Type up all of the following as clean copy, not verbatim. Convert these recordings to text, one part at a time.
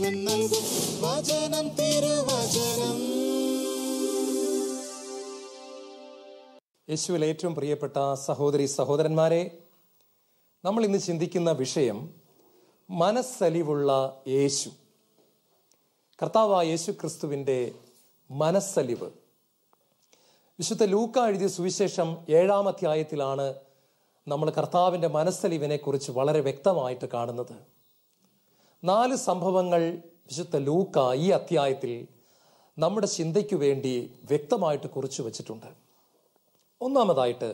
വചനം തിരുവചനം. യേശുവിൽ ഏറ്റവും പ്രിയപ്പെട്ട സഹോദരി സഹോദരന്മാരെ, നമ്മൾ ഇന്ന് ചിന്തിക്കുന്ന വിഷയം മനസ്സലിവുള്ള യേശു. കർത്താവായ യേശു ക്രിസ്തുവിൻ്റെ മനസ്സലിവ്. വിശുദ്ധ ലൂക്ക എഴുതിയ സുവിശേഷം 7-ാം അധ്യായത്തിലാണ് നമ്മൾ കർത്താവിൻ്റെ മനസ്സലിവിനെ കുറിച്ച് വളരെ വ്യക്തമായിട്ട് കാണുന്നത്. 4 സംഭവങ്ങൾ വിശുദ്ധ ലൂക്ക ഈ അധ്യായത്തിൽ നമ്മുടെ ചിന്തയ്ക്കു വേണ്ടി വ്യക്തമായിട്ട് കുറിച്ചു വച്ചിട്ടുണ്ട്. ഒന്നാമതായിട്ട്,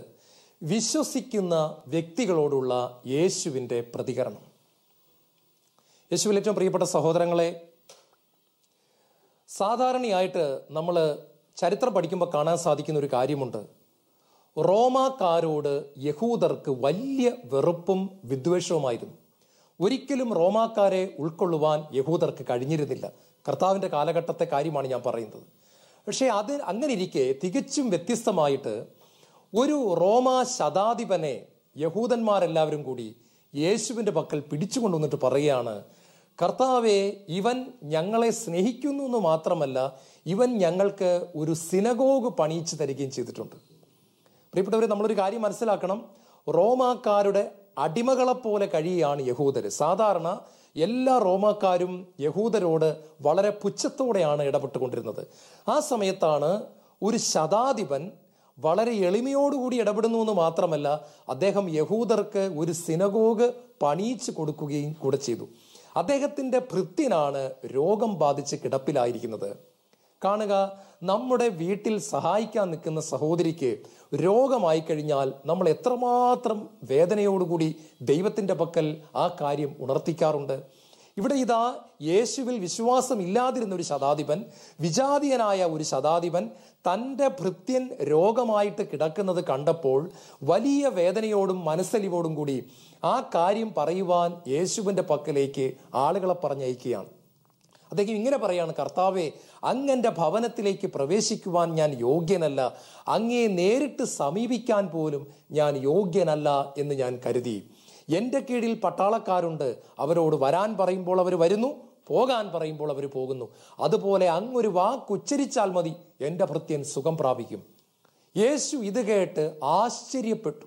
വിശ്വസിക്കുന്ന വ്യക്തികളോടുള്ള യേശുവിൻ്റെ പ്രതികരണം. യേശുവിൽ ഏറ്റവും പ്രിയപ്പെട്ട സഹോദരങ്ങളെ, സാധാരണയായിട്ട് നമ്മൾ ചരിത്രം പഠിക്കുമ്പോൾ കാണാൻ സാധിക്കുന്ന ഒരു കാര്യമുണ്ട്. റോമാക്കാരോട് യഹൂദർക്ക് വലിയ വെറുപ്പും വിദ്വേഷവുമായിരുന്നു. ഒരിക്കലും റോമാക്കാരെ ഉൾക്കൊള്ളുവാൻ യഹൂദർക്ക് കഴിഞ്ഞിരുന്നില്ല. കർത്താവിൻ്റെ കാലഘട്ടത്തെ കാര്യമാണ് ഞാൻ പറയുന്നത്. പക്ഷേ അങ്ങനെ ഇരിക്കെ തികച്ചും വ്യത്യസ്തമായിട്ട് ഒരു റോമാ ശതാധിപനെ യഹൂദന്മാരെല്ലാവരും കൂടി യേശുവിൻ്റെ പക്കൽ പിടിച്ചുകൊണ്ടുവന്നിട്ട് പറയുകയാണ്, കർത്താവെ, ഇവൻ ഞങ്ങളെ സ്നേഹിക്കുന്നു എന്ന് മാത്രമല്ല, ഇവൻ ഞങ്ങൾക്ക് ഒരു സിനഗോഗ് പണിയിച്ചു തരികയും ചെയ്തിട്ടുണ്ട്. പ്രിയപ്പെട്ടവരെ, നമ്മളൊരു കാര്യം മനസ്സിലാക്കണം. റോമാക്കാരുടെ അടിമകളെപ്പോലെ കഴിയുകയാണ് യഹൂദർ. സാധാരണ എല്ലാ റോമാക്കാരും യഹൂദരോട് വളരെ പുച്ഛത്തോടെയാണ് ഇടപെട്ടുകൊണ്ടിരുന്നത്. ആ സമയത്താണ് ഒരു ശതാധിപൻ വളരെ എളിമയോടുകൂടി ഇടപെടുന്നു എന്ന് മാത്രമല്ല, അദ്ദേഹം യഹൂദർക്ക് ഒരു സിനഗോഗ് പണിയിച്ചു കൊടുക്കുകയും കൂടെ ചെയ്തു. അദ്ദേഹത്തിൻ്റെ ഭൃത്യനാണ് രോഗം ബാധിച്ച് കിടപ്പിലായിരിക്കുന്നത്. കാണുക, നമ്മുടെ വീട്ടിൽ സഹായിക്കാൻ നിൽക്കുന്ന സഹോദരിക്ക് രോഗമായി കഴിഞ്ഞാൽ നമ്മൾ എത്രമാത്രം വേദനയോടുകൂടി ദൈവത്തിൻ്റെ പക്കൽ ആ കാര്യം ഉണർത്തിക്കാറുണ്ട്. ഇവിടെ ഇതാ യേശുവിൽ വിശ്വാസം ഇല്ലാതിരുന്ന ഒരു ശതാധിപൻ, വിജാതീയനായ ഒരു ശതാധിപൻ തൻ്റെ ഭൃത്യൻ രോഗമായിട്ട് കിടക്കുന്നത് കണ്ടപ്പോൾ വലിയ വേദനയോടും മനസ്സലിവോടും കൂടി ആ കാര്യം പറയുവാൻ യേശുവിൻ്റെ പക്കലേക്ക് ആളുകളെ പറഞ്ഞയക്കുകയാണ്. അദ്ദേഹം ഇങ്ങനെ പറയാണ്, കർത്താവെ, അങ്ങൻ്റെ ഭവനത്തിലേക്ക് പ്രവേശിക്കുവാൻ ഞാൻ യോഗ്യനല്ല, അങ്ങയെ നേരിട്ട് സമീപിക്കാൻ പോലും ഞാൻ യോഗ്യനല്ല എന്ന് ഞാൻ കരുതി. എൻ്റെ കീഴിൽ പട്ടാളക്കാരുണ്ട്, അവരോട് വരാൻ പറയുമ്പോൾ അവർ വരുന്നു, പോകാൻ പറയുമ്പോൾ അവർ പോകുന്നു. അതുപോലെ അങ്ങൊരു വാക്കുച്ചരിച്ചാൽ മതി, എൻ്റെ ഭൃത്യൻ സുഖം പ്രാപിക്കും. യേശു ഇത് കേട്ട് ആശ്ചര്യപ്പെട്ടു.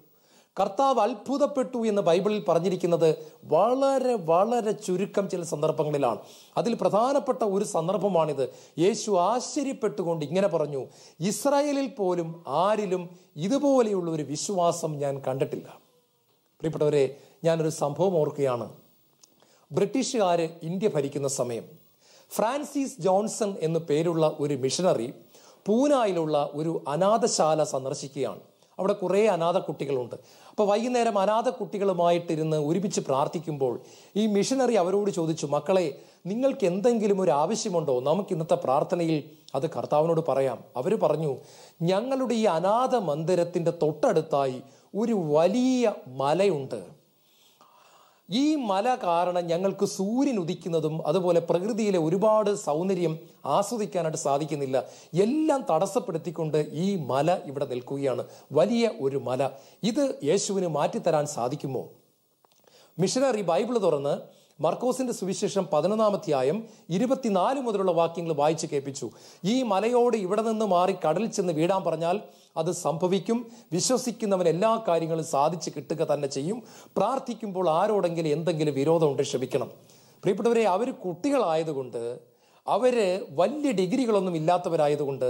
കർത്താവ് അത്ഭുതപ്പെട്ടു എന്ന് ബൈബിളിൽ പറഞ്ഞിരിക്കുന്നത് വളരെ വളരെ ചുരുക്കം ചില സന്ദർഭങ്ങളിലാണ്. അതിൽ പ്രധാനപ്പെട്ട ഒരു സന്ദർഭമാണിത്. യേശു ആശ്ചര്യപ്പെട്ടുകൊണ്ട് ഇങ്ങനെ പറഞ്ഞു, ഇസ്രായേലിൽ പോലും ആരിലും ഇതുപോലെയുള്ള ഒരു വിശ്വാസം ഞാൻ കണ്ടിട്ടില്ല. പ്രിയപ്പെട്ടവരെ, ഞാനൊരു സംഭവം ഓർക്കുകയാണ്. ബ്രിട്ടീഷുകാർ ഇന്ത്യ ഭരിക്കുന്ന സമയം ഫ്രാൻസിസ് ജോൺസൺ എന്നു പേരുള്ള ഒരു മിഷണറി പൂനായിലുള്ള ഒരു അനാഥശാല സന്ദർശിക്കുകയാണ്. അവിടെ കുറേ അനാഥ കുട്ടികളുണ്ട്. അപ്പോൾ വൈകുന്നേരം അനാഥ കുട്ടികളുമായിട്ടിരുന്ന് ഒരുമിച്ച് പ്രാർത്ഥിക്കുമ്പോൾ ഈ മിഷണറി അവരോട് ചോദിച്ചു, മക്കളെ, നിങ്ങൾക്ക് എന്തെങ്കിലും ഒരു ആവശ്യമുണ്ടോ? നമുക്ക് ഇന്നത്തെ പ്രാർത്ഥനയിൽ അത് കർത്താവിനോട് പറയാം. അവർ പറഞ്ഞു, ഞങ്ങളുടെ ഈ അനാഥ മന്ദിരത്തിൻ്റെ തൊട്ടടുത്തായി ഒരു വലിയ മലയുണ്ട്. ഈ മല കാരണം ഞങ്ങൾക്ക് സൂര്യൻ ഉദിക്കുന്നതും അതുപോലെ പ്രകൃതിയിലെ ഒരുപാട് സൗന്ദര്യം ആസ്വദിക്കാനായിട്ട് സാധിക്കുന്നില്ല. എല്ലാം തടസ്സപ്പെടുത്തിക്കൊണ്ട് ഈ മല ഇവിടെ നിൽക്കുകയാണ്, വലിയ ഒരു മല. ഇത് യേശുവിന് മാറ്റിത്തരാൻ സാധിക്കുമോ? മിഷനറി ബൈബിൾ തുറന്ന് മർക്കോസിന്റെ സുവിശേഷം 11-ാം അധ്യായം 24 മുതലുള്ള വാക്യങ്ങൾ വായിച്ച് കേൾപ്പിച്ചു. ഈ മലയോട് ഇവിടെ നിന്ന് മാറി കടലിൽ ചെന്ന് വീഴാൻ പറഞ്ഞാൽ അത് സംഭവിക്കും. വിശ്വസിക്കുന്നവൻ എല്ലാ കാര്യങ്ങളും സാധിച്ചു കിട്ടുക തന്നെ ചെയ്യും. പ്രാർത്ഥിക്കുമ്പോൾ ആരോടെങ്കിലും എന്തെങ്കിലും വിരോധമുണ്ട് ക്ഷമിക്കണം. പ്രിയപ്പെട്ടവരെ, അവർ കുട്ടികളായതുകൊണ്ട്, അവര് വലിയ ഡിഗ്രികളൊന്നും ഇല്ലാത്തവരായതുകൊണ്ട്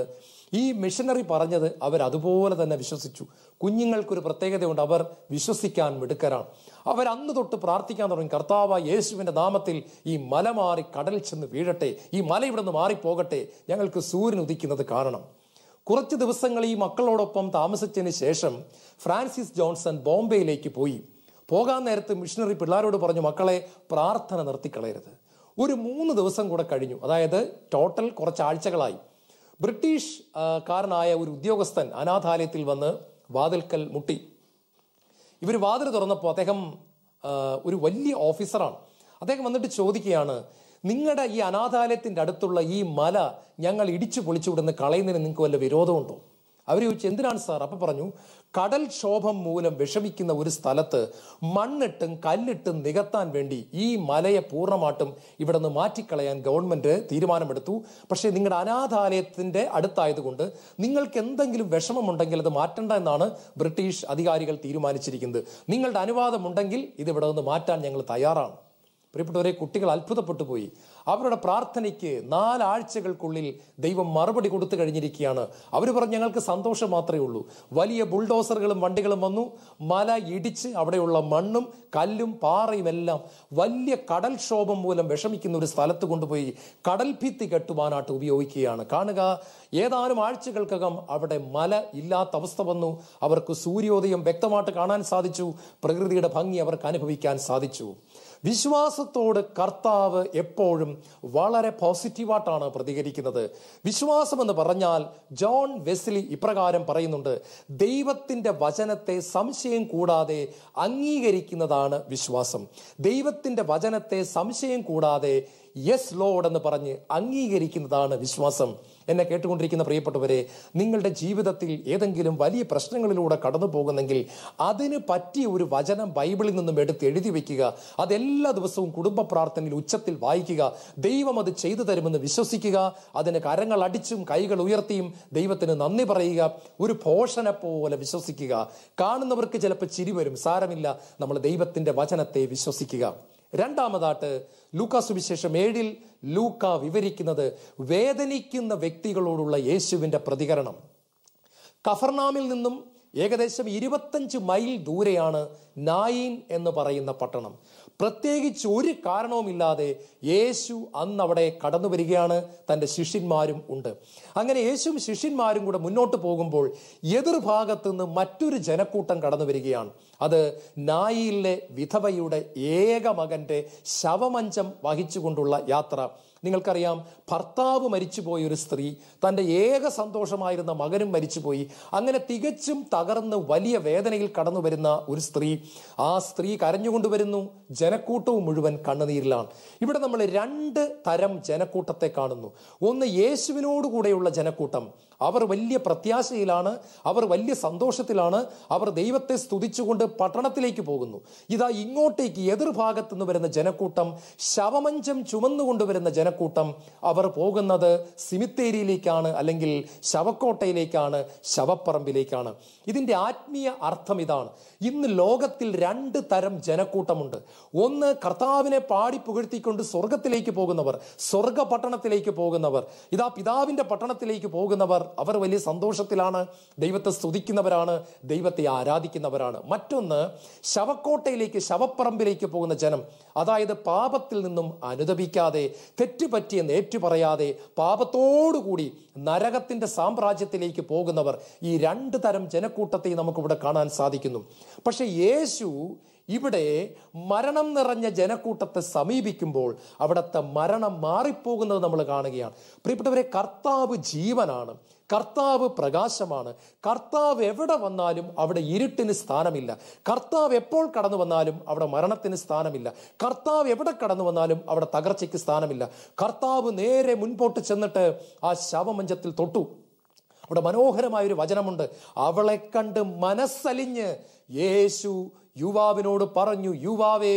ഈ മിഷനറി പറഞ്ഞത് അവരതുപോലെ തന്നെ വിശ്വസിച്ചു. കുഞ്ഞുങ്ങൾക്കൊരു പ്രത്യേകതയുണ്ട്, അവർ വിശ്വസിക്കാൻ മിടുക്കരാണ്. അവരന്ന് തൊട്ട് പ്രാർത്ഥിക്കാൻ തുടങ്ങി, കർത്താവായ യേശുവിൻ്റെ നാമത്തിൽ ഈ മല മാറി കടലിൽ ചെന്ന് വീഴട്ടെ, ഈ മല ഇവിടെ നിന്ന് മാറിപ്പോകട്ടെ, ഞങ്ങൾക്ക് സൂര്യൻ ഉദിക്കുന്നത് കാണണം. കുറച്ച് ദിവസങ്ങൾ ഈ മക്കളോടൊപ്പം താമസിച്ചതിന് ശേഷം ഫ്രാൻസിസ് ജോൺസൺ ബോംബെയിലേക്ക് പോയി. പോകാൻ നേരത്ത് മിഷനറി പിള്ളേരോട് പറഞ്ഞു, മക്കളെ, പ്രാർത്ഥന നിർത്തിക്കളയരുത്. ഒരു 3 ദിവസം കൂടെ കഴിഞ്ഞു, അതായത് ടോട്ടൽ കുറച്ച് ആഴ്ചകളായി. ബ്രിട്ടീഷ് കാരനായ ഒരു ഉദ്യോഗസ്ഥൻ അനാഥാലയത്തിൽ വന്ന് വാതിൽക്കൽ മുട്ടി. ഇവർ വാതിൽ തുറന്നപ്പോൾ അദ്ദേഹം ഒരു വലിയ ഓഫീസറാണ്. അദ്ദേഹം വന്നിട്ട് ചോദിക്കുകയാണ്, നിങ്ങളുടെ ഈ അനാഥാലയത്തിൻ്റെ അടുത്തുള്ള ഈ മല ഞങ്ങൾ ഇടിച്ചു പൊളിച്ചു വിടുന്ന കളയുന്നതിന് നിങ്ങൾക്ക് വല്ല വിരോധമുണ്ടോ? അവർ ചോദിച്ചു എന്തിനാണ് സാർ? അപ്പം പറഞ്ഞു, കടൽക്ഷോഭം മൂലം വിഷമിക്കുന്ന ഒരു സ്ഥലത്ത് മണ്ണിട്ടും കല്ലിട്ടും നികത്താൻ വേണ്ടി ഈ മലയെ പൂർണ്ണമായിട്ടും ഇവിടെ നിന്ന് മാറ്റിക്കളയാൻ ഗവൺമെന്റ് തീരുമാനമെടുത്തു. പക്ഷേ നിങ്ങളുടെ അനാഥാലയത്തിന്റെ അടുത്തായതുകൊണ്ട് നിങ്ങൾക്ക് എന്തെങ്കിലും വിഷമമുണ്ടെങ്കിൽ അത് മാറ്റണ്ട എന്നാണ് ബ്രിട്ടീഷ് അധികാരികൾ തീരുമാനിച്ചിരിക്കുന്നത്. നിങ്ങളുടെ അനുവാദമുണ്ടെങ്കിൽ ഇത് ഇവിടെ നിന്ന് മാറ്റാൻ ഞങ്ങൾ തയ്യാറാണ്. പ്രിയപ്പെട്ടവരെ, കുട്ടികൾ അത്ഭുതപ്പെട്ടു പോയി. അവരുടെ പ്രാർത്ഥനയ്ക്ക് 4 ആഴ്ചകൾക്കുള്ളിൽ ദൈവം മറുപടി കൊടുത്തു കഴിഞ്ഞിരിക്കുകയാണ്. അവർ പറഞ്ഞു, ഞങ്ങൾക്ക് സന്തോഷം മാത്രമേ ഉള്ളൂ. വലിയ ബുൾഡോസറുകളും വണ്ടികളും വന്നു, മല ഇടിച്ച് അവിടെയുള്ള മണ്ണും കല്ലും പാറയും എല്ലാം വലിയ കടൽക്ഷോഭം മൂലം വിഷമിക്കുന്ന ഒരു സ്ഥലത്ത് കൊണ്ടുപോയി കടൽ ഭിത്തി കെട്ടുവാനായിട്ട് ഉപയോഗിക്കുകയാണ്. കാണുക, ഏതാനും ആഴ്ചകൾക്കകം അവിടെ മല ഇല്ലാത്ത അവസ്ഥ വന്നു. അവർക്ക് സൂര്യോദയം വ്യക്തമായിട്ട് കാണാൻ സാധിച്ചു. പ്രകൃതിയുടെ ഭംഗി അവർക്ക് അനുഭവിക്കാൻ സാധിച്ചു. വിശ്വാസത്തോട് കർത്താവ് എപ്പോഴും വളരെ പോസിറ്റീവായിട്ടാണ് പ്രതികരിക്കുന്നത്. വിശ്വാസം എന്ന് പറഞ്ഞാൽ ജോൺ വെസ്ലി ഇപ്രകാരം പറയുന്നുണ്ട്, ദൈവത്തിന്റെ വചനത്തെ സംശയം കൂടാതെ അംഗീകരിക്കുന്നതാണ് വിശ്വാസം. ദൈവത്തിന്റെ വചനത്തെ സംശയം കൂടാതെ യെസ് ലോർഡ് എന്ന് പറഞ്ഞ് അംഗീകരിക്കുന്നതാണ് വിശ്വാസം. എന്നെ കേട്ടുകൊണ്ടിരിക്കുന്ന പ്രിയപ്പെട്ടവരെ, നിങ്ങളുടെ ജീവിതത്തിൽ ഏതെങ്കിലും വലിയ പ്രശ്നങ്ങളിലൂടെ കടന്നു പോകുന്നെങ്കിൽ അതിന് പറ്റിയ ഒരു വചനം ബൈബിളിൽ നിന്നും എടുത്ത് എഴുതി വെക്കുക. അതെല്ലാ ദിവസവും കുടുംബ പ്രാർത്ഥനയിൽ ഉച്ചത്തിൽ വായിക്കുക. ദൈവം അത് ചെയ്തു തരുമെന്ന് വിശ്വസിക്കുക. അതിന് കരങ്ങൾ അടിച്ചും കൈകൾ ഉയർത്തിയും ദൈവത്തിന് നന്ദി പറയുക. ഒരു പോഷനെ പോലെ വിശ്വസിക്കുക. കാണുന്നവർക്ക് ചിലപ്പോൾ ചിരി വരും, സാരമില്ല, നമ്മൾ ദൈവത്തിന്റെ വചനത്തെ വിശ്വസിക്കുക. രണ്ടാമതായിട്ട് ലൂക്കാ സുവിശേഷം 7 ലൂക്ക വിവരിക്കുന്നത് വേദനിക്കുന്ന വ്യക്തികളോടുള്ള യേശുവിന്റെ പ്രതികരണം. കഫർനാമിൽ നിന്നും ഏകദേശം 25 മൈൽ ദൂരെയാണ് നായിൻ എന്ന് പറയുന്ന പട്ടണം. പ്രത്യേകിച്ച് ഒരു കാരണവുമില്ലാതെ യേശു അന്ന് അവിടെ കടന്നു വരികയാണ്. തൻ്റെ ശിഷ്യന്മാരും ഉണ്ട്. അങ്ങനെ യേശുവും ശിഷ്യന്മാരും കൂടെ മുന്നോട്ട് പോകുമ്പോൾ എതിർഭാഗത്ത് നിന്ന് മറ്റൊരു ജനക്കൂട്ടം കടന്നു വരികയാണ്. അത് നായിനിലെ വിധവയുടെ ഏക മകന്റെ ശവമഞ്ചം വഹിച്ചുകൊണ്ടുള്ള യാത്ര. നിങ്ങൾക്കറിയാം, ഭർത്താവ് മരിച്ചുപോയ ഒരു സ്ത്രീ, തൻ്റെ ഏക സന്തോഷമായിരുന്ന മകനും മരിച്ചുപോയി. അങ്ങനെ തികച്ചും തകർന്ന് വലിയ വേദനയിൽ കടന്നു വരുന്ന ഒരു സ്ത്രീ. ആ സ്ത്രീ കരഞ്ഞുകൊണ്ടുവരുന്നു. ജനക്കൂട്ടവും മുഴുവൻ കണ്ണുനീരിലാണ്. ഇവിടെ നമ്മൾ 2 തരം ജനക്കൂട്ടത്തെ കാണുന്നു. ഒന്ന്, യേശുവിനോടുകൂടെയുള്ള ജനക്കൂട്ടം. അവർ വലിയ പ്രത്യാശയിലാണ്, അവർ വലിയ സന്തോഷത്തിലാണ്, അവർ ദൈവത്തെ സ്തുതിച്ചുകൊണ്ട് പട്ടണത്തിലേക്ക് പോകുന്നു. ഇതാ ഇങ്ങോട്ടേക്ക് എതിർഭാഗത്തു നിന്ന് വരുന്ന ജനക്കൂട്ടം, ശവമഞ്ചം ചുമന്നുകൊണ്ടുവരുന്ന ജനക്കൂട്ടം, അവർ പോകുന്നത് സിമിത്തേരിയിലേക്കാണ്, അല്ലെങ്കിൽ ശവക്കോട്ടയിലേക്കാണ്, ശവപ്പറമ്പിലേക്കാണ്. ഇതിന്റെ ആത്മീയ അർത്ഥം ഇതാണ്. ഇന്ന് ലോകത്തിൽ 2 തരം ജനക്കൂട്ടമുണ്ട്. ഒന്ന്, കർത്താവിനെ പാടി പുകഴ്ത്തിക്കൊണ്ട് സ്വർഗത്തിലേക്ക് പോകുന്നവർ, സ്വർഗ പട്ടണത്തിലേക്ക് പോകുന്നവർ. ഇതാ പിതാവിന്റെ പട്ടണത്തിലേക്ക് പോകുന്നവർ. അവർ വലിയ സന്തോഷത്തിലാണ്, ദൈവത്തെ സ്തുതിക്കുന്നവരാണ്, ദൈവത്തെ ആരാധിക്കുന്നവരാണ്. മറ്റൊന്ന്, ശവക്കോട്ടയിലേക്ക്, ശവപ്പറമ്പിലേക്ക് പോകുന്ന ജനം. അതായത് പാപത്തിൽ നിന്നും അനുദപിക്കാതെ, തെറ്റുപറ്റിയെന്ന് ഏറ്റുപറയാതെ, പാപത്തോടുകൂടി നരകത്തിന്റെ സാമ്രാജ്യത്തിലേക്ക് പോകുന്നവർ. ഈ 2 തരം ജനക്കൂട്ടത്തെ നമുക്കിവിടെ കാണാൻ സാധിക്കുന്നു. പക്ഷെ യേശു ഇവിടെ മരണം നിറഞ്ഞ ജനക്കൂട്ടത്തെ സമീപിക്കുമ്പോൾ അവിടുത്തെ മരണം മാറിപ്പോകുന്നത് നമ്മൾ കാണുകയാണ്. പ്രിയപ്പെട്ടവരെ, കർത്താവ് ജീവനാണ്, കർത്താവ് പ്രകാശമാണ്. കർത്താവ് എവിടെ വന്നാലും അവിടെ ഇരുട്ടിന് സ്ഥാനമില്ല. കർത്താവ് എപ്പോൾ കടന്നു വന്നാലും അവിടെ മരണത്തിന് സ്ഥാനമില്ല. കർത്താവ് എവിടെ കടന്നു വന്നാലും അവിടെ തകർച്ചയ്ക്ക് സ്ഥാനമില്ല. കർത്താവ് നേരെ മുൻപോട്ട് ചെന്നിട്ട് ആ ശവമഞ്ചത്തിൽ തൊട്ടു. അവിടെ മനോഹരമായൊരു വചനമുണ്ട്. അവളെ കണ്ട് മനസ്സലിഞ്ഞ് യേശു യുവാവിനോട് പറഞ്ഞു, യുവാവേ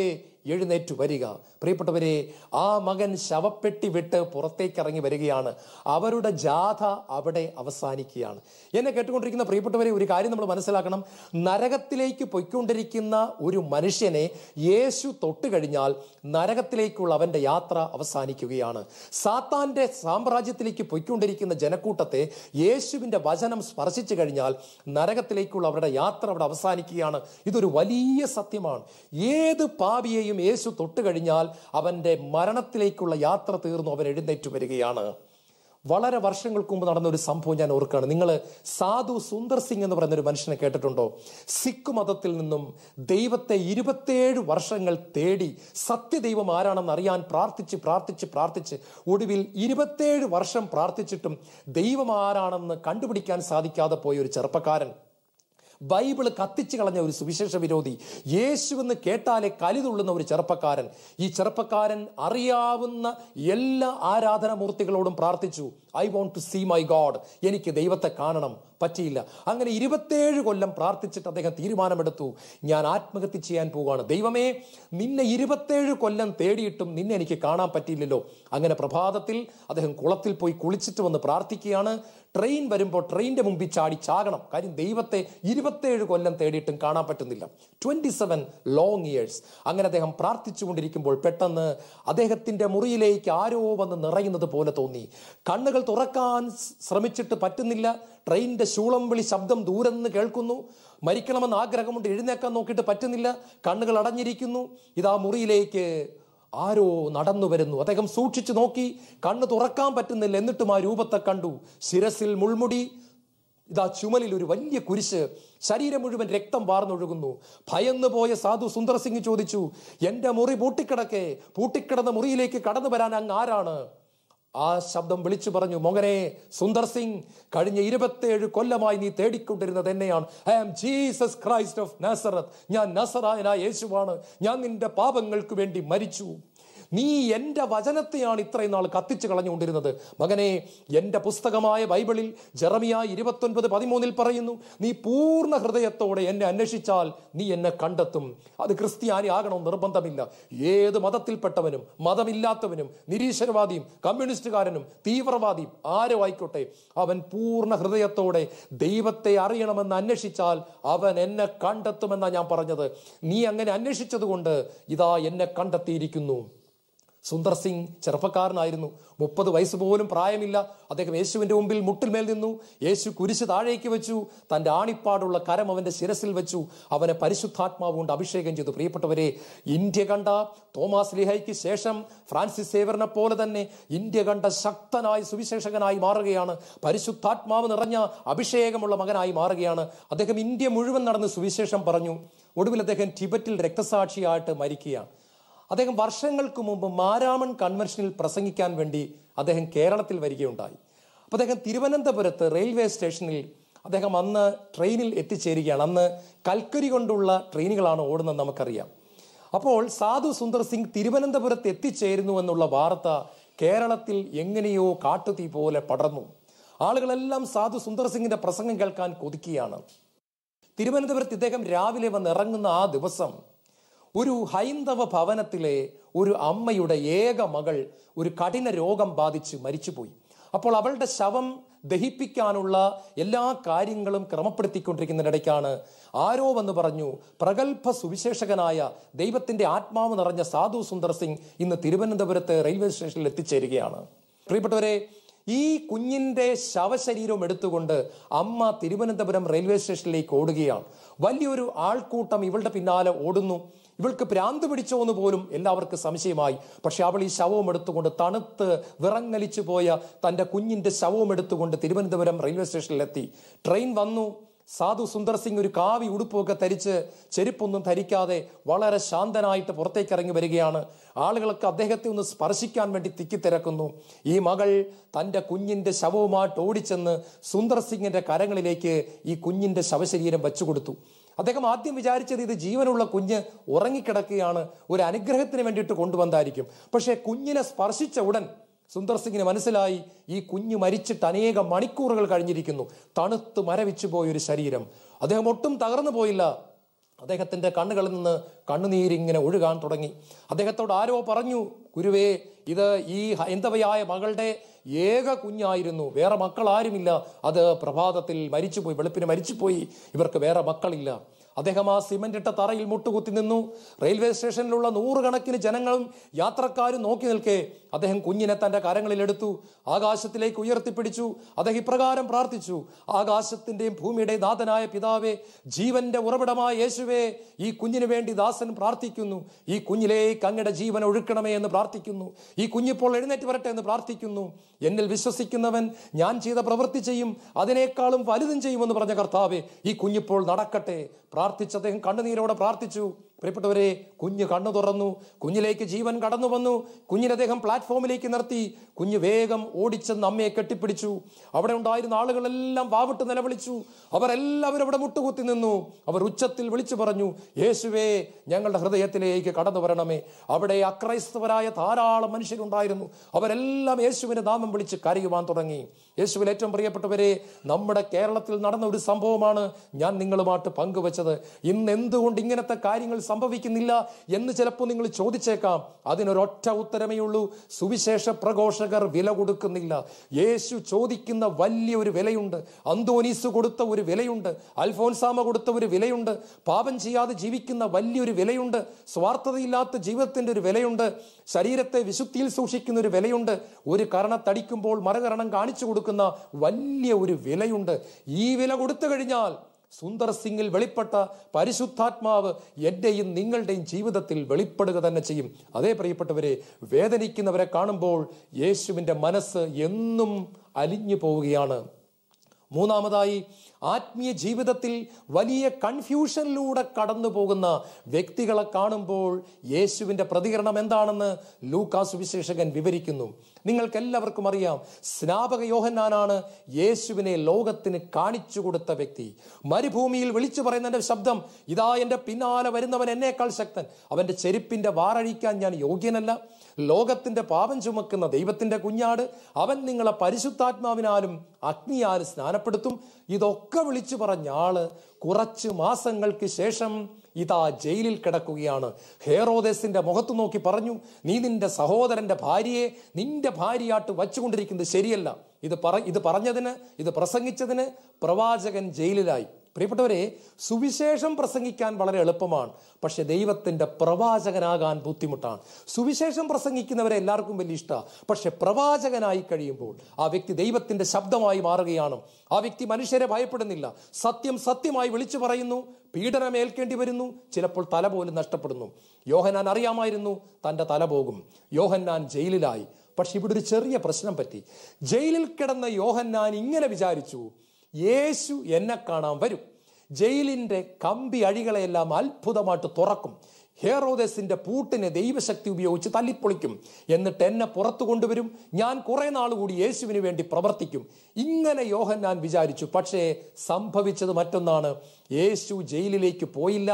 എഴുന്നേറ്റു വരിക. പ്രിയപ്പെട്ടവരെ, ആ മകൻ ശവപ്പെട്ടി വിട്ട് പുറത്തേക്ക് ഇറങ്ങി വരികയാണ്. അവരുടെ ജാഥ അവിടെ അവസാനിക്കുകയാണ്. എന്നെ കേട്ടുകൊണ്ടിരിക്കുന്ന പ്രിയപ്പെട്ടവരെ, ഒരു കാര്യം നമ്മൾ മനസ്സിലാക്കണം. നരകത്തിലേക്ക് പൊയ്ക്കൊണ്ടിരിക്കുന്ന ഒരു മനുഷ്യനെ യേശു തൊട്ട് കഴിഞ്ഞാൽ നരകത്തിലേക്കുള്ള അവന്റെ യാത്ര അവസാനിക്കുകയാണ്. സാത്താന്റെ സാമ്രാജ്യത്തിലേക്ക് പൊയ്ക്കൊണ്ടിരിക്കുന്ന ജനക്കൂട്ടത്തെ യേശുവിന്റെ വചനം സ്പർശിച്ചു കഴിഞ്ഞാൽ നരകത്തിലേക്കുള്ള അവരുടെ യാത്ര അവിടെ അവസാനിക്കുകയാണ്. ഇതൊരു വലിയ സത്യമാണ്. ഏത് പാപിയെയും യേശു തൊട്ട് കഴിഞ്ഞാൽ അവന്റെ മരണത്തിലേക്കുള്ള യാത്ര തീർന്നു, അവൻ എഴുന്നേറ്റ് വരികയാണ്. വളരെ വർഷങ്ങൾക്ക് മുമ്പ് നടന്ന ഒരു സംഭവം ഞാൻ ഓർക്കുകയാണ്. നിങ്ങൾ സാധു സുന്ദർ സിംഗ് എന്ന് പറയുന്ന ഒരു മനുഷ്യനെ കേട്ടിട്ടുണ്ടോ? സിഖ് മതത്തിൽ നിന്നും ദൈവത്തെ 27 വർഷങ്ങൾ തേടി സത്യദൈവം ആരാണെന്ന് അറിയാൻ പ്രാർത്ഥിച്ച് ഒടുവിൽ 27 വർഷം പ്രാർത്ഥിച്ചിട്ടും ദൈവം ആരാണെന്ന് കണ്ടുപിടിക്കാൻ സാധിക്കാതെ പോയ ഒരു ചെറുപ്പക്കാരൻ, ബൈബിള് കത്തിച്ചു കളഞ്ഞ ഒരു സുവിശേഷ വിരോധി, യേശുവെന്ന് കേട്ടാലേ കലിതുള്ളുന്ന ഒരു ചെറുപ്പക്കാരൻ. ഈ ചെറുപ്പക്കാരൻ അറിയാവുന്ന എല്ലാ ആരാധനാമൂർത്തികളോടും പ്രാർത്ഥിച്ചു, I want to see my God, എനിക്ക് ദൈവത്തെ കാണണം. പറ്റിയില്ല. അങ്ങനെ 27 കൊല്ലം പ്രാർത്ഥിച്ചിട്ട് അദ്ദേഹം തീരുമാനമെടുത്തു, ഞാൻ ആത്മഹത്യ ചെയ്യാൻ പോവുകയാണ്. ദൈവമേ, നിന്നെ 27 കൊല്ലം തേടിയിട്ടും നിന്നെ എനിക്ക് കാണാൻ പറ്റിയില്ലല്ലോ. അങ്ങനെ പ്രഭാതത്തിൽ അദ്ദേഹം കുളത്തിൽ പോയി കുളിച്ചിട്ട് വന്ന് പ്രാർത്ഥിക്കുകയാണ്. ട്രെയിൻ വരുമ്പോൾ ട്രെയിനിന്റെ മുമ്പിൽ ചാടി ചാകണം. കാര്യം ദൈവത്തെ 27 കൊല്ലം തേടിയിട്ടും കാണാൻ പറ്റുന്നില്ല. 27 ലോങ് ഇയേഴ്സ്. അങ്ങനെ അദ്ദേഹം പ്രാർത്ഥിച്ചുകൊണ്ടിരിക്കുമ്പോൾ പെട്ടെന്ന് അദ്ദേഹത്തിന്റെ മുറിയിലേക്ക് ആരോ വന്ന് നിറയുന്നത് പോലെ തോന്നി. കണ്ണുകൾ തുറക്കാൻ ശ്രമിച്ചിട്ട് പറ്റുന്നില്ല. ട്രെയിനിന്റെ ശൂളം വിളി ശബ്ദം ദൂരെ നിന്ന് കേൾക്കുന്നു. മരിക്കണമെന്ന് ആഗ്രഹമുണ്ട്, എഴുന്നേക്കാൻ നോക്കിയിട്ട് പറ്റുന്നില്ല. കണ്ണുകൾ അടഞ്ഞിരിക്കുന്നു. ഇതാ മുറിയിലേക്ക് ആരോ നടന്നു വരുന്നു. അദ്ദേഹം സൂക്ഷിച്ചു നോക്കി, കണ്ണ് തുറക്കാൻ പറ്റുന്നില്ല. എന്നിട്ടും ആ രൂപത്തെ കണ്ടു. ശിരസിൽ മുൾമുടി, ഇതാ ചുമലിൽ ഒരു വലിയ കുരിശ്, ശരീരം മുഴുവൻ രക്തം വാർന്നൊഴുകുന്നു. ഭയന്നു പോയ സാധു സുന്ദർ സിംഗ് ചോദിച്ചു, എന്റെ മുറി പൂട്ടിക്കിടന്ന മുറിയിലേക്ക് കടന്നു വരാൻ അങ്ങ് ആരാണ്? ആ ശബ്ദം വിളിച്ചു പറഞ്ഞു, മകനെ സുന്ദർ സിംഗ്, കഴിഞ്ഞ 27 കൊല്ലമായി നീ തേടിക്കൊണ്ടിരുന്നത് എന്നെയാണ്. I am Jesus Christ of Nazareth. ഞാൻ നസറായനായ യേശുവാണ്. ഞാൻ നിന്റെ പാപങ്ങൾക്ക് വേണ്ടി മരിച്ചു. നീ എൻ്റെ വചനത്തെയാണ് ഇത്രയും നാൾ കത്തിച്ചു കളഞ്ഞുകൊണ്ടിരുന്നത്. മകനെ, എൻ്റെ പുസ്തകമായ ബൈബിളിൽ ജെറമിയ 29:13 പറയുന്നു, നീ പൂർണ്ണ ഹൃദയത്തോടെ എന്നെ അന്വേഷിച്ചാൽ നീ എന്നെ കണ്ടെത്തും. അത് ക്രിസ്ത്യാനി ആകണം നിർബന്ധമില്ല. ഏത് മതത്തിൽപ്പെട്ടവനും മതമില്ലാത്തവനും നിരീശ്വരവാദിയും കമ്മ്യൂണിസ്റ്റുകാരനും തീവ്രവാദിയും ആരോ ആയിക്കോട്ടെ, അവൻ പൂർണ്ണ ഹൃദയത്തോടെ ദൈവത്തെ അറിയണമെന്ന് അന്വേഷിച്ചാൽ അവൻ എന്നെ കണ്ടെത്തുമെന്നാണ് ഞാൻ പറഞ്ഞത്. നീ അങ്ങനെ അന്വേഷിച്ചത് കൊണ്ട് ഇതാ എന്നെ കണ്ടെത്തിയിരിക്കുന്നു. സുന്ദർ സിംഗ് ചെറുപ്പക്കാരനായിരുന്നു. 30 വയസ്സ് പോലും പ്രായമില്ല. അദ്ദേഹം യേശുവിന്റെ മുമ്പിൽ മുട്ടിന്മേൽ നിന്നു. യേശു കുരിശ് താഴേക്ക് വെച്ചു. തന്റെ ആണിപ്പാടുള്ള കരം അവന്റെ ശിരസിൽ വെച്ചു. അവനെ പരിശുദ്ധാത്മാവ് കൊണ്ട് അഭിഷേകം ചെയ്തു. പ്രിയപ്പെട്ടവരെ, ഇന്ത്യ കണ്ട തോമസ് ലീഹയ്ക്ക് ശേഷം ഫ്രാൻസിസ് സേവ്യറിനെ പോലെ തന്നെ ഇന്ത്യ കണ്ട ശക്തനായ സുവിശേഷകനായി മാറുകയാണ്. പരിശുദ്ധാത്മാവ് നിറഞ്ഞ അഭിഷേകമുള്ള മകനായി മാറുകയാണ്. അദ്ദേഹം ഇന്ത്യ മുഴുവൻ നടന്ന് സുവിശേഷം പറഞ്ഞു. ഒടുവിൽ അദ്ദേഹം ടിബറ്റിൽ രക്തസാക്ഷിയായിട്ട് മരിക്കുകയാണ്. അദ്ദേഹം വർഷങ്ങൾക്ക് മുമ്പ് മാരാമൺ കൺവെൻഷനിൽ പ്രസംഗിക്കാൻ വേണ്ടി അദ്ദേഹം കേരളത്തിൽ വരികയുണ്ടായി. അപ്പോൾ അദ്ദേഹം തിരുവനന്തപുരത്ത് റെയിൽവേ സ്റ്റേഷനിൽ അദ്ദേഹം അന്ന് ട്രെയിനിൽ എത്തിച്ചേരുകയാണ്. അന്ന് കൽക്കരി കൊണ്ടുള്ള ട്രെയിനുകളാണ് ഓടുന്നത് നമുക്കറിയാം. അപ്പോൾ സാധു സുന്ദർ സിംഗ് തിരുവനന്തപുരത്ത് എത്തിച്ചേരുന്നു എന്നുള്ള വാർത്ത കേരളത്തിൽ എങ്ങനെയോ കാട്ടുതീ പോലെ പടർന്നു. ആളുകളെല്ലാം സാധു സുന്ദർ സിംഗിന്റെ പ്രസംഗം കേൾക്കാൻ കൊതിക്കുകയാണ്. തിരുവനന്തപുരത്ത് ഇദ്ദേഹം രാവിലെ വന്ന് ഇറങ്ങുന്ന ആ ദിവസം ഒരു ഹൈന്ദവ ഭവനത്തിലെ ഒരു അമ്മയുടെ ഏക മകൾ ഒരു കഠിന രോഗം ബാധിച്ച് മരിച്ചുപോയി. അപ്പോൾ അവളുടെ ശവം ദഹിപ്പിക്കാനുള്ള എല്ലാ കാര്യങ്ങളും ക്രമപ്പെടുത്തിക്കൊണ്ടിരിക്കുന്നതിനിടയ്ക്കാണ് ആരോ വന്ന് പറഞ്ഞു, പ്രഗത്ഭ സുവിശേഷകനായ ദൈവത്തിന്റെ ആത്മാവ് നിറഞ്ഞ സാധു സുന്ദർ സിംഗ് ഇന്ന് തിരുവനന്തപുരത്ത് റെയിൽവേ സ്റ്റേഷനിൽ എത്തിച്ചേരുകയാണ്. പ്രിയപ്പെട്ടവരെ, ഈ കുഞ്ഞിന്റെ ശവശരീരം എടുത്തുകൊണ്ട് അമ്മ തിരുവനന്തപുരം റെയിൽവേ സ്റ്റേഷനിലേക്ക് ഓടുകയാണ്. വലിയൊരു ആൾക്കൂട്ടം ഇവളുടെ പിന്നാലെ ഓടുന്നു. ഇവൾക്ക് ഭ്രാന്ത് പിടിച്ചോ എന്ന് പോലും എല്ലാവർക്കും സംശയമായി. പക്ഷെ അവൾ ഈ ശവവും എടുത്തുകൊണ്ട്, തണുത്ത് വിറങ്ങലിച്ചു പോയ തൻ്റെ കുഞ്ഞിന്റെ ശവവും എടുത്തുകൊണ്ട് തിരുവനന്തപുരം റെയിൽവേ സ്റ്റേഷനിലെത്തി. ട്രെയിൻ വന്നു. സാധു സുന്ദർ സിംഗ് ഒരു കാവി ഉടുപ്പൊക്കെ ധരിച്ച്, ചെരുപ്പൊന്നും ധരിക്കാതെ വളരെ ശാന്തനായിട്ട് പുറത്തേക്ക് ഇറങ്ങി വരികയാണ്. ആളുകൾക്ക് അദ്ദേഹത്തെ ഒന്ന് സ്പർശിക്കാൻ വേണ്ടി തിക്കിത്തിരക്കുന്നു. ഈ മകൾ തൻ്റെ കുഞ്ഞിന്റെ ശവവുമായിട്ട് ഓടിച്ചെന്ന് സുന്ദർ സിംഗിന്റെ കരങ്ങളിലേക്ക് ഈ കുഞ്ഞിന്റെ ശവശരീരം വെച്ചുകൊടുത്തു. അദ്ദേഹം ആദ്യം വിചാരിച്ചത് ഇത് ജീവനുള്ള കുഞ്ഞ് ഉറങ്ങിക്കിടക്കുകയാണ്, ഒരു അനുഗ്രഹത്തിന് വേണ്ടിയിട്ട് കൊണ്ടുവന്നായിരിക്കും. പക്ഷേ കുഞ്ഞിനെ സ്പർശിച്ച ഉടൻ സുന്ദർ സിംഗിന് മനസ്സിലായി ഈ കുഞ്ഞ് മരിച്ചിട്ട് അനേകം മണിക്കൂറുകൾ കഴിഞ്ഞിരിക്കുന്നു. തണുത്ത് മരവിച്ചു പോയൊരു ശരീരം. അദ്ദേഹം ഒട്ടും തകർന്നു പോയില്ല. അദ്ദേഹത്തിന്റെ കണ്ണുകളിൽ നിന്ന് കണ്ണുനീരിങ്ങനെ ഒഴുകാൻ തുടങ്ങി. അദ്ദേഹത്തോട് ആരോ പറഞ്ഞു, ഗുരുവേ, ഇത് ഈ ഹൈന്ദവയായ മകളുടെ ഏക കുഞ്ഞായിരുന്നു, വേറെ മക്കൾ ആരുമില്ല. അത് പ്രഭാതത്തിൽ മരിച്ചുപോയി, വെളുപ്പിന് മരിച്ചുപോയി. ഇവർക്ക് വേറെ മക്കളില്ല. അദ്ദേഹം ആ സിമന്റ് ഇട്ട തറയിൽ മുട്ടുകുത്തി നിന്നു. റെയിൽവേ സ്റ്റേഷനിലുള്ള 100 കണക്കിന് ജനങ്ങളും യാത്രക്കാരും നോക്കി നിൽക്കെ അദ്ദേഹം കുഞ്ഞിനെ തന്റെ കരങ്ങളിലെടുത്തു, ആകാശത്തിലേക്ക് ഉയർത്തിപ്പിടിച്ചു. അദ്ദേഹം ഇപ്രകാരം പ്രാർത്ഥിച്ചു, ആകാശത്തിന്റെയും ഭൂമിയുടെയും നാഥനായ പിതാവേ, ജീവന്റെ ഉറവിടമായ യേശുവേ, ഈ കുഞ്ഞിന് വേണ്ടി ദാസൻ പ്രാർത്ഥിക്കുന്നു. ഈ കുഞ്ഞിലേക്ക് അങ്ങയുടെ ജീവൻ ഒഴുക്കണമേ എന്ന് പ്രാർത്ഥിക്കുന്നു. ഈ കുഞ്ഞിപ്പോൾ എഴുന്നേറ്റ് വരട്ടെ എന്ന് പ്രാർത്ഥിക്കുന്നു. എന്നിൽ വിശ്വസിക്കുന്നവൻ ഞാൻ ചെയ്ത പ്രവൃത്തി ചെയ്യും, അതിനേക്കാളും വലുതും ചെയ്യുമെന്ന് പറഞ്ഞ കർത്താവേ, ഈ കുഞ്ഞിപ്പോൾ നടക്കട്ടെ. പ്രാർത്ഥിച്ച് അദ്ദേഹം കണ്ണുനീരോടെ പ്രാർത്ഥിച്ചു. പ്രിയപ്പെട്ടവരെ, കുഞ്ഞ് കണ്ണു തുറന്നു, കുഞ്ഞിലേക്ക് ജീവൻ കടന്നു വന്നു. കുഞ്ഞിനെ അദ്ദേഹം പ്ലാറ്റ്ഫോമിലേക്ക് നിർത്തി. കുഞ്ഞ് വേഗം ഓടിച്ചെന്ന് അമ്മയെ കെട്ടിപ്പിടിച്ചു. അവിടെ ഉണ്ടായിരുന്ന ആളുകളെല്ലാം വാവിട്ട് നിലവിളിച്ചു. അവരെല്ലാവരും അവിടെ മുട്ടുകുത്തി നിന്നു. അവർ ഉച്ചത്തിൽ വിളിച്ചു പറഞ്ഞു, യേശുവേ, ഞങ്ങളുടെ ഹൃദയത്തിലേക്ക് കടന്നു വരണമേ. അവിടെ അക്രൈസ്തവരായ ധാരാളം മനുഷ്യരുണ്ടായിരുന്നു. അവരെല്ലാം യേശുവിന്റെ നാമം വിളിച്ച് കരയുവാൻ തുടങ്ങി. യേശുവിൽ ഏറ്റവും പ്രിയപ്പെട്ടവരെ, നമ്മുടെ കേരളത്തിൽ നടന്ന ഒരു സംഭവമാണ് ഞാൻ നിങ്ങളുമായിട്ട് പങ്കുവച്ചത്. ഇന്ന് എന്തുകൊണ്ട് ഇങ്ങനത്തെ കാര്യങ്ങൾ സംഭവിക്കുന്നില്ല എന്ന് ചിലപ്പോൾ നിങ്ങൾ ചോദിച്ചേക്കാം. അതിനൊരൊറ്റ ഉത്തരമേ ഉള്ളൂ. സുവിശേഷ പ്രഘോഷകർ വില കൊടുക്കുന്നില്ല. യേശു ചോദിക്കുന്ന വലിയൊരു വിലയുണ്ട്. അന്തോനീസ് കൊടുത്ത ഒരു വിലയുണ്ട്. അൽഫോൻസാമ കൊടുത്ത ഒരു വിലയുണ്ട്. പാപം ചെയ്യാതെ ജീവിക്കുന്ന വലിയൊരു വിലയുണ്ട്. സ്വാർത്ഥതയില്ലാത്ത ജീവിതത്തിന്റെ ഒരു വിലയുണ്ട്. ശരീരത്തെ വിശുദ്ധിയിൽ സൂക്ഷിക്കുന്ന ഒരു വിലയുണ്ട്. ഒരു കരണത്തടിക്കുമ്പോൾ മറുകരണം കാണിച്ചു കൊടുക്കുന്ന വലിയ ഒരു വിലയുണ്ട്. ഈ വില കൊടുത്തു കഴിഞ്ഞാൽ സുന്ദർ സിംഗിൽ വെളിപ്പെട്ട പരിശുദ്ധാത്മാവ് എന്റെയും നിങ്ങളുടെയും ജീവിതത്തിൽ വെളിപ്പെടുക തന്നെ ചെയ്യും. അതേ പ്രിയപ്പെട്ടവരെ, വേദനിക്കുന്നവരെ കാണുമ്പോൾ യേശുവിന്റെ മനസ്സ് എന്നും അലിഞ്ഞു പോവുകയാണ്. മൂന്നാമതായി, ആത്മീയ ജീവിതത്തിൽ വലിയ കൺഫ്യൂഷനിലൂടെ കടന്നു പോകുന്ന വ്യക്തികളെ കാണുമ്പോൾ യേശുവിന്റെ പ്രതികരണം എന്താണെന്ന് ലൂക്കാ സുവിശേഷകൻ വിവരിക്കുന്നു. നിങ്ങൾക്ക് എല്ലാവർക്കും അറിയാം, സ്നാപക യോഹന്നാനാണ് യേശുവിനെ ലോകത്തിന് കാണിച്ചു കൊടുത്ത വ്യക്തി. മരുഭൂമിയിൽ വിളിച്ചു പറയുന്നതിന്റെ ശബ്ദം, ഇതാ എന്റെ പിന്നാലെ വരുന്നവൻ എന്നേക്കാൾ ശക്തൻ, അവന്റെ ചെരുപ്പിന്റെ വാറഴിക്കാൻ ഞാൻ യോഗ്യനല്ല. ലോകത്തിന്റെ പാപം ചുമക്കുന്ന ദൈവത്തിന്റെ കുഞ്ഞാട്, അവൻ നിങ്ങളെ പരിശുദ്ധാത്മാവിനാലും അഗ്നിയാലും സ്നാനപ്പെടുത്തും. ഇതൊക്കെ വിളിച്ചു പറഞ്ഞ ആള് കുറച്ച് മാസങ്ങൾക്ക് ശേഷം ഇതാ ജയിലിൽ കിടക്കുകയാണ്. ഹെറോദേസിന്റെ മുഖത്ത് നോക്കി പറഞ്ഞു, നീ നിന്റെ സഹോദരന്റെ ഭാര്യയെ നിന്റെ ഭാര്യയായിട്ട് വച്ചുകൊണ്ടിരിക്കുന്നത് ശരിയല്ല. ഇത് പറഞ്ഞതിന്, ഇത് പ്രസംഗിച്ചതിന് പ്രവാചകൻ ജയിലിലായി. പ്രിയപ്പെട്ടവരെ, സുവിശേഷം പ്രസംഗിക്കാൻ വളരെ എളുപ്പമാണ്, പക്ഷെ ദൈവത്തിന്റെ പ്രവാചകനാകാൻ ബുദ്ധിമുട്ടാണ്. സുവിശേഷം പ്രസംഗിക്കുന്നവരെ എല്ലാവർക്കും വലിയ ഇഷ്ടമാണ്, പക്ഷെ പ്രവാചകനായി കഴിയുമ്പോൾ ആ വ്യക്തി ദൈവത്തിന്റെ ശബ്ദമായി മാറുകയാണ്. ആ വ്യക്തി മനുഷ്യരെ ഭയപ്പെടുന്നില്ല. സത്യം സത്യമായി വിളിച്ചു പറയുന്നു. പീഡനം ഏൽക്കേണ്ടി വരുന്നു, ചിലപ്പോൾ തല പോലും നഷ്ടപ്പെടുന്നു. യോഹന്നാൻ അറിയാമായിരുന്നു തന്റെ തല പോകും. യോഹന്നാൻ ജയിലിലായി. പക്ഷെ ഇവിടെ ഒരു ചെറിയ പ്രശ്നം പറ്റി. ജയിലിൽ കിടന്ന യോഹന്നാൻ ഇങ്ങനെ വിചാരിച്ചു, യേശു എന്നെ കാണാൻ വരും, ജയിലിന്റെ കമ്പി അഴികളെയെല്ലാം അത്ഭുതമായിട്ട് തുറക്കും, ഹെറോദേസിന്റെ പൂട്ടിനെ ദൈവശക്തി ഉപയോഗിച്ച് തല്ലിപ്പൊളിക്കും, എന്നിട്ട് എന്നെ പുറത്തു കൊണ്ടുവരും, ഞാൻ കുറെ നാൾ കൂടി യേശുവിന് വേണ്ടി പ്രവർത്തിക്കും. ഇങ്ങനെ യോഹന്നാൻ വിചാരിച്ചു. പക്ഷേ സംഭവിച്ചത് മറ്റൊന്നാണ്. യേശു ജയിലിലേക്ക് പോയില്ല,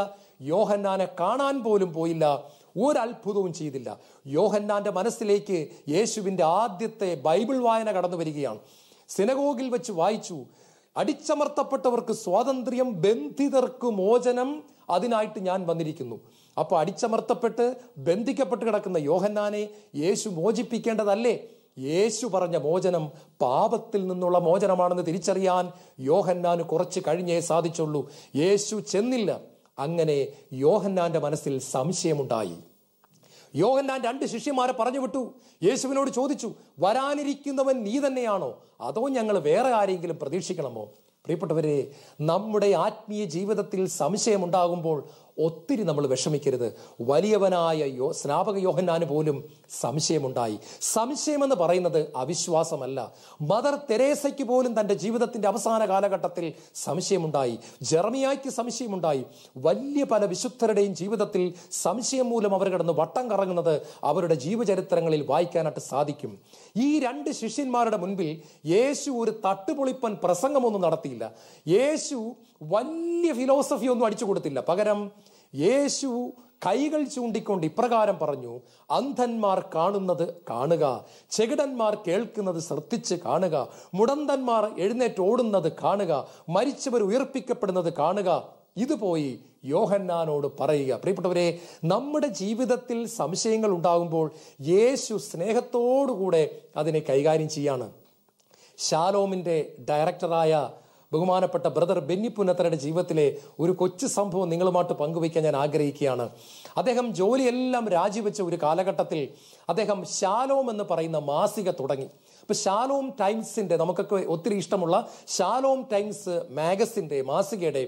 യോഹന്നാനെ കാണാൻ പോലും പോയില്ല, ഒരത്ഭുതവും ചെയ്തില്ല. യോഹന്നാന്റെ മനസ്സിലേക്ക് യേശുവിന്റെ ആദ്യത്തെ ബൈബിൾ വായന കടന്നു വരികയാണ്. സിനഗോഗിൽ വെച്ച് വായിച്ചു, അടിച്ചമർത്തപ്പെട്ടവർക്ക് സ്വാതന്ത്ര്യം, ബന്ധിതർക്ക് മോചനം, അതിനായിട്ട് ഞാൻ വന്നിരിക്കുന്നു. അപ്പൊ അടിച്ചമർത്തപ്പെട്ട് ബന്ധിക്കപ്പെട്ട് കിടക്കുന്ന യോഹന്നാനെ യേശു മോചിപ്പിക്കേണ്ടതല്ലേ? യേശു പറഞ്ഞ മോചനം പാപത്തിൽ നിന്നുള്ള മോചനമാണെന്ന് തിരിച്ചറിയാൻ യോഹന്നാന് കുറച്ച് കഴിഞ്ഞേ സാധിച്ചുള്ളൂ. യേശു ചെന്നില്ല. അങ്ങനെ യോഹന്നാന്റെ മനസ്സിൽ സംശയമുണ്ടായി. യോഹന്നാൻ 2 ശിഷ്യന്മാരെ പറഞ്ഞു വിട്ടു. യേശുവിനോട് ചോദിച്ചു, വരാനിരിക്കുന്നവൻ നീ തന്നെയാണോ, അതോ ഞങ്ങൾ വേറെ ആരെങ്കിലും പ്രതീക്ഷിക്കണമോ? പ്രിയപ്പെട്ടവരെ, നമ്മുടെ ആത്മീയ ജീവിതത്തിൽ സംശയമുണ്ടാകുമ്പോൾ ഒത്തിരി നമ്മൾ വിഷമിക്കരുത്. വലിയവനായ സ്നാപക യോഹന്നാന് പോലും സംശയമുണ്ടായി. സംശയമെന്ന് പറയുന്നത് അവിശ്വാസമല്ല. മദർ തെരേസയ്ക്ക് പോലും തൻ്റെ ജീവിതത്തിന്റെ അവസാന കാലഘട്ടത്തിൽ സംശയമുണ്ടായി. ജെറമിയായ്ക്ക് സംശയമുണ്ടായി. വലിയ പല വിശുദ്ധരുടെയും ജീവിതത്തിൽ സംശയം മൂലം അവർ കിടന്ന് വട്ടം കറങ്ങുന്നത് അവരുടെ ജീവചരിത്രങ്ങളിൽ വായിക്കാനായിട്ട് സാധിക്കും. ഈ 2 ശിഷ്യന്മാരുടെ മുൻപിൽ യേശു ഒരു തട്ടുപൊളിപ്പൻ പ്രസംഗമൊന്നും നടത്തിയില്ല. യേശു വലിയ ഫിലോസഫി ഒന്നും അടിച്ചു കൊടുത്തില്ല. പകരം യേശു കൈകൾ ചൂണ്ടിക്കൊണ്ട് ഇപ്രകാരം പറഞ്ഞു, അന്ധന്മാർ കാണുന്നത് കാണുക, ചെകിടന്മാർ കേൾക്കുന്നത് ശ്രദ്ധിച്ച് കാണുക, മുടന്തന്മാർ എഴുന്നേറ്റ് ഓടുന്നത് കാണുക, മരിച്ചവർ ഉയർപ്പിക്കപ്പെടുന്നത് കാണുക. ഇത് പോയി യോഹന്നാനോട് പറയുക. പ്രിയപ്പെട്ടവരെ, നമ്മുടെ ജീവിതത്തിൽ സംശയങ്ങൾ ഉണ്ടാകുമ്പോൾ യേശു സ്നേഹത്തോടുകൂടെ അതിനെ കൈകാര്യം ചെയ്യാണ്. ഷാലോമിന്റെ ഡയറക്ടറായ ബഹുമാനപ്പെട്ട ബ്രദർ ബെന്നി പുന്നത്തറയുടെ ജീവിതത്തിലെ ഒരു കൊച്ചു സംഭവം നിങ്ങളുമായിട്ട് പങ്കുവയ്ക്കാൻ ഞാൻ ആഗ്രഹിക്കുകയാണ്. അദ്ദേഹം ജോലിയെല്ലാം രാജിവെച്ച ഒരു കാലഘട്ടത്തിൽ അദ്ദേഹം ഷാലോം എന്ന് പറയുന്ന മാസിക തുടങ്ങി. അപ്പൊ ഷാലോം ടൈംസിന്റെ, നമുക്കൊക്കെ ഒത്തിരി ഇഷ്ടമുള്ള ഷാലോം ടൈംസ് മാഗസിന്റെ മാസികയുടെ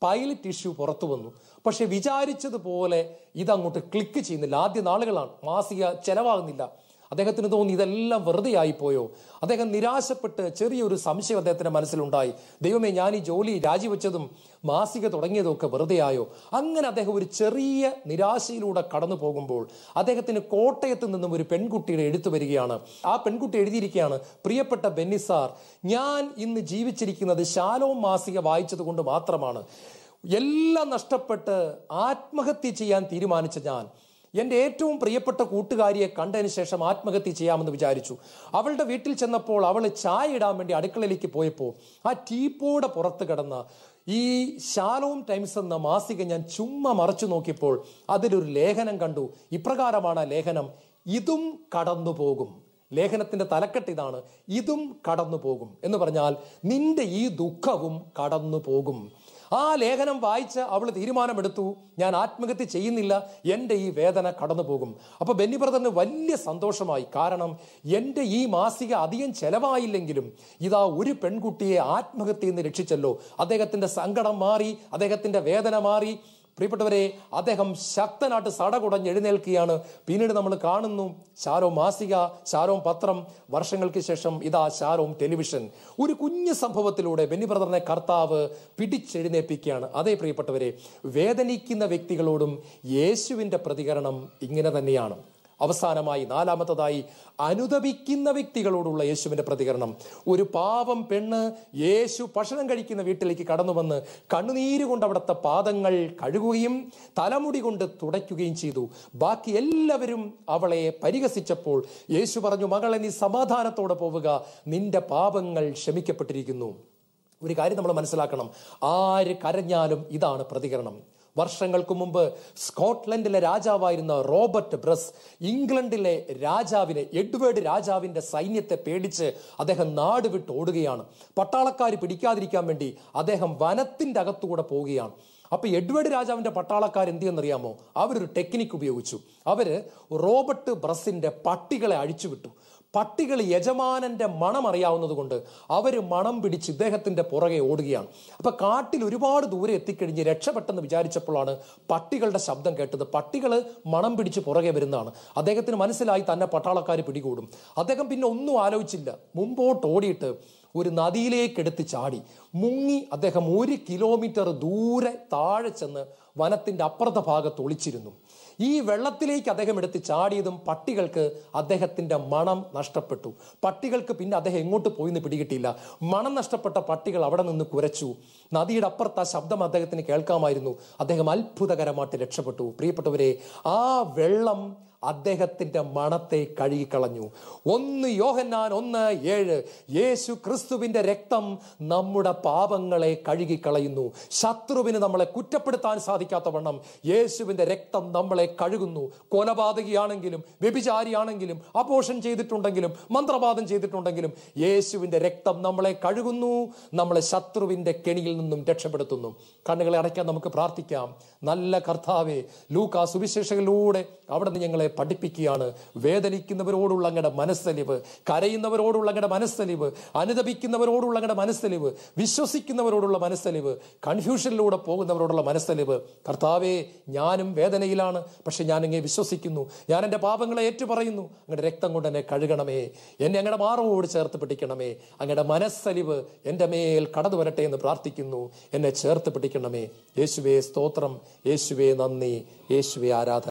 പൈലറ്റ് ഇഷ്യൂ പുറത്തു വന്നു. പക്ഷെ വിചാരിച്ചതുപോലെ ഇതങ്ങോട്ട് ക്ലിക്ക് ചെയ്യുന്നില്ല. ആദ്യ നാളുകളാണ്, മാസിക ചെലവാകുന്നില്ല. അദ്ദേഹത്തിന് തോന്നി ഇതെല്ലാം വെറുതെ ആയിപ്പോയോ. അദ്ദേഹം നിരാശപ്പെട്ട് ചെറിയൊരു സംശയം അദ്ദേഹത്തിന്റെ മനസ്സിലുണ്ടായി. ദൈവമേ, ഞാൻ ഈ ജോലി രാജിവെച്ചതും മാസിക തുടങ്ങിയതും ഒക്കെ വെറുതെ ആയോ. അങ്ങനെ അദ്ദേഹം ഒരു ചെറിയ നിരാശയിലൂടെ കടന്നു പോകുമ്പോൾ അദ്ദേഹത്തിന് കോട്ടയത്ത് നിന്നും ഒരു പെൺകുട്ടിയുടെ എഴുത്ത് വരികയാണ്. ആ പെൺകുട്ടി എഴുതിയിരിക്കുകയാണ്, പ്രിയപ്പെട്ട ബെന്നി സാർ, ഞാൻ ഇന്ന് ജീവിച്ചിരിക്കുന്നത് ശാലോം മാസിക വായിച്ചത് കൊണ്ട് മാത്രമാണ്. എല്ലാം നഷ്ടപ്പെട്ട് ആത്മഹത്യ ചെയ്യാൻ തീരുമാനിച്ച ഞാൻ എൻ്റെ ഏറ്റവും പ്രിയപ്പെട്ട കൂട്ടുകാരിയെ കണ്ടതിന് ശേഷം ആത്മഹത്യ ചെയ്യാമെന്ന് വിചാരിച്ചു. അവളുടെ വീട്ടിൽ ചെന്നപ്പോൾ അവൾ ചായ ഇടാൻ വേണ്ടി അടുക്കളയിലേക്ക് പോയപ്പോൾ ആ ടീപ്പോയുടെ പുറത്ത് കിടന്ന ഈ ശാലോം ടൈംസ് എന്ന മാസിക ഞാൻ ചുമ്മാ മറച്ചു നോക്കിയപ്പോൾ അതിലൊരു ലേഖനം കണ്ടു. ഇപ്രകാരമാണ് ആ ലേഖനം, ഇതും കടന്നു പോകും. ലേഖനത്തിന്റെ തലക്കെട്ട് ഇതാണ്, ഇതും കടന്നു പോകും എന്ന് പറഞ്ഞാൽ നിന്റെ ഈ ദുഃഖവും കടന്നു പോകും. ആ ലേഖനം വായിച്ച് അവൾ തീരുമാനമെടുത്തു, ഞാൻ ആത്മഹത്യ ചെയ്യുന്നില്ല, എൻ്റെ ഈ വേദന കടന്നു പോകും. അപ്പൊ ബെന്നി ബ്രദറിന് വലിയ സന്തോഷമായി. കാരണം എൻ്റെ ഈ മാസിക അധികം ചെലവായില്ലെങ്കിലും ഇതാ ഒരു പെൺകുട്ടിയെ ആത്മഹത്യയിൽ നിന്ന് രക്ഷിച്ചല്ലോ. അദ്ദേഹത്തിന്റെ സങ്കടം മാറി, അദ്ദേഹത്തിന്റെ വേദന മാറി. പ്രിയപ്പെട്ടവരെ, അദ്ദേഹം ശക്തനായിട്ട് സടകുടഞ്ഞ് എഴുന്നേൽക്കുകയാണ്. പിന്നീട് നമ്മൾ കാണുന്നു ശാലോം മാസിക, ശാലോം പത്രം, വർഷങ്ങൾക്ക് ശേഷം ഇതാ ശാലോം ടെലിവിഷൻ. ഒരു കുഞ്ഞു സംഭവത്തിലൂടെ ബെന്നി ബ്രദറിനെ കർത്താവ് പിടിച്ചെഴുന്നേൽപ്പിക്കുകയാണ്. അതേ പ്രിയപ്പെട്ടവരെ, വേദനിക്കുന്ന വ്യക്തികളോടും യേശുവിൻ്റെ പ്രതികരണം ഇങ്ങനെ തന്നെയാണ്. അവസാനമായി നാലാമത്തതായി അനുതപിക്കുന്ന വ്യക്തികളോടുള്ള യേശുവിൻ്റെ പ്രതികരണം. ഒരു പാവം പെണ്ണ് യേശു ഭക്ഷണം കഴിക്കുന്ന വീട്ടിലേക്ക് കടന്നു വന്ന് കണ്ണുനീര് കൊണ്ട് അവിടുത്തെ പാദങ്ങൾ കഴുകുകയും തലമുടി കൊണ്ട് തുടയ്ക്കുകയും ചെയ്തു. ബാക്കി എല്ലാവരും അവളെ പരിഹസിച്ചപ്പോൾ യേശു പറഞ്ഞു, മകളെ, നീ സമാധാനത്തോടെ പോവുക, നിന്റെ പാപങ്ങൾ ക്ഷമിക്കപ്പെട്ടിരിക്കുന്നു. ഒരു കാര്യം നമ്മൾ മനസ്സിലാക്കണം, ആര് കരഞ്ഞാലും ഇതാണ് പ്രതികരണം. വർഷങ്ങൾക്ക് മുമ്പ് സ്കോട്ട്ലൻഡിലെ രാജാവായിരുന്ന റോബർട്ട് ബ്രസ് ഇംഗ്ലണ്ടിലെ രാജാവിനെ, എഡ്വേർഡ് രാജാവിന്റെ സൈന്യത്തെ പേടിച്ച് അദ്ദേഹം നാട് വിട്ട് ഓടുകയാണ്. പട്ടാളക്കാർ പിടിക്കാതിരിക്കാൻ വേണ്ടി അദ്ദേഹം വനത്തിന്റെ അകത്തുകൂടെ പോവുകയാണ്. അപ്പൊ എഡ്വേർഡ് രാജാവിന്റെ പട്ടാളക്കാർ എന്ത് ചെയ്യുന്നറിയാമോ? അവരൊരു ടെക്നിക്ക് ഉപയോഗിച്ചു. അവര് റോബർട്ട് ബ്രസിന്റെ പട്ടികളെ അഴിച്ചുവിട്ടു. പട്ടികൾ യജമാനന്റെ മണം അറിയാവുന്നത് കൊണ്ട് അവര് മണം പിടിച്ച് ഇദ്ദേഹത്തിന്റെ പുറകെ ഓടുകയാണ്. അപ്പൊ കാട്ടിൽ ഒരുപാട് ദൂരെ എത്തിക്കഴിഞ്ഞ് രക്ഷപ്പെട്ടെന്ന് വിചാരിച്ചപ്പോഴാണ് പട്ടികളുടെ ശബ്ദം കേട്ടത്. പട്ടികൾ മണം പിടിച്ച് പുറകെ വരുന്നതാണ്. അദ്ദേഹത്തിന് മനസ്സിലായി തന്നെ പട്ടാളക്കാർ പിടികൂടും. അദ്ദേഹം പിന്നെ ഒന്നും ആലോചിച്ചില്ല, മുമ്പോട്ട് ഓടിയിട്ട് ഒരു നദിയിലേക്ക് എടുത്ത് ചാടി മുങ്ങി. അദ്ദേഹം 1 കിലോമീറ്റർ ദൂരെ താഴെ ചെന്ന് വനത്തിന്റെ അപ്പുറത്തെ ഭാഗത്ത് ഒളിച്ചിരുന്നു. ഈ വെള്ളത്തിലേക്ക് അദ്ദേഹം എടുത്ത് ചാടിയതും പട്ടികൾക്ക് അദ്ദേഹത്തിന്റെ മണം നഷ്ടപ്പെട്ടു. പട്ടികൾക്ക് പിന്നെ അദ്ദേഹം എങ്ങോട്ട് പോയിന്ന് പിടികിട്ടിയില്ല. മണം നഷ്ടപ്പെട്ട പട്ടികൾ അവിടെ നിന്ന് കുരച്ചു. നദിയുടെ അപ്പുറത്ത് ആ ശബ്ദം അദ്ദേഹത്തിന് കേൾക്കാമായിരുന്നു. അദ്ദേഹം അത്ഭുതകരമായിട്ട് രക്ഷപ്പെട്ടു. പ്രിയപ്പെട്ടവരെ, ആ വെള്ളം അദ്ദേഹത്തിന്റെ മണത്തെ കഴുകിക്കളഞ്ഞു. 1 യോഹന്നാൻ 1:7 യേശു ക്രിസ്തുവിന്റെ രക്തം നമ്മുടെ പാപങ്ങളെ കഴുകിക്കളയുന്നു. ശത്രുവിന് നമ്മളെ കുറ്റപ്പെടുത്താൻ സാധിക്കാത്ത വണ്ണം യേശുവിന്റെ രക്തം നമ്മളെ കഴുകുന്നു. കൊലപാതകിയാണെങ്കിലും വ്യഭിചാരിയാണെങ്കിലും അപോഷൻ ചെയ്തിട്ടുണ്ടെങ്കിലും മന്ത്രവാദം ചെയ്തിട്ടുണ്ടെങ്കിലും യേശുവിന്റെ രക്തം നമ്മളെ കഴുകുന്നു, നമ്മളെ ശത്രുവിന്റെ കെണിയിൽ നിന്നും രക്ഷപ്പെടുത്തുന്നു. കണ്ണുകളെ അടയ്ക്കാൻ നമുക്ക് പ്രാർത്ഥിക്കാം. നല്ല കർത്താവേ, ലൂക്കാ സുവിശേഷങ്ങളിലൂടെ അവിടെ നിന്ന് ഞങ്ങളെ പഠിപ്പിക്കുകയാണ്. വേദനിക്കുന്നവരോടുള്ള അങ്ങയുടെ മനസ്സലിവ്, കരയുന്നവരോടുള്ള അങ്ങയുടെ മനസ്സലിവ്, അനുതപിക്കുന്നവരോടുള്ള അങ്ങയുടെ മനസ്സലിവ്, വിശ്വസിക്കുന്നവരോടുള്ള മനസ്സലിവ്, കൺഫ്യൂഷനിലൂടെ പോകുന്നവരോടുള്ള മനസ്സലിവ്. കർത്താവേ, ഞാനും വേദനയിലാണ്, പക്ഷെ ഞാൻ അങ്ങയെ വിശ്വസിക്കുന്നു. ഞാൻ എൻ്റെ പാപങ്ങളെ ഏറ്റുപറയുന്നു. അങ്ങയുടെ രക്തം കൊണ്ട് എന്നെ കഴുകണമേ, എന്നെ അങ്ങയുടെ മാറോട് ചേർത്ത് പിടിക്കണമേ. അങ്ങയുടെ മനസ്സലിവ് എൻ്റെ മേൽ കടന്നു വരട്ടെ എന്ന് പ്രാർത്ഥിക്കുന്നു. എന്നെ ചേർത്ത് പിടിക്കണമേ. യേശുവേ സ്തോത്രം, യേശുവേ നന്ദി, യേശുവേ ആരാധന.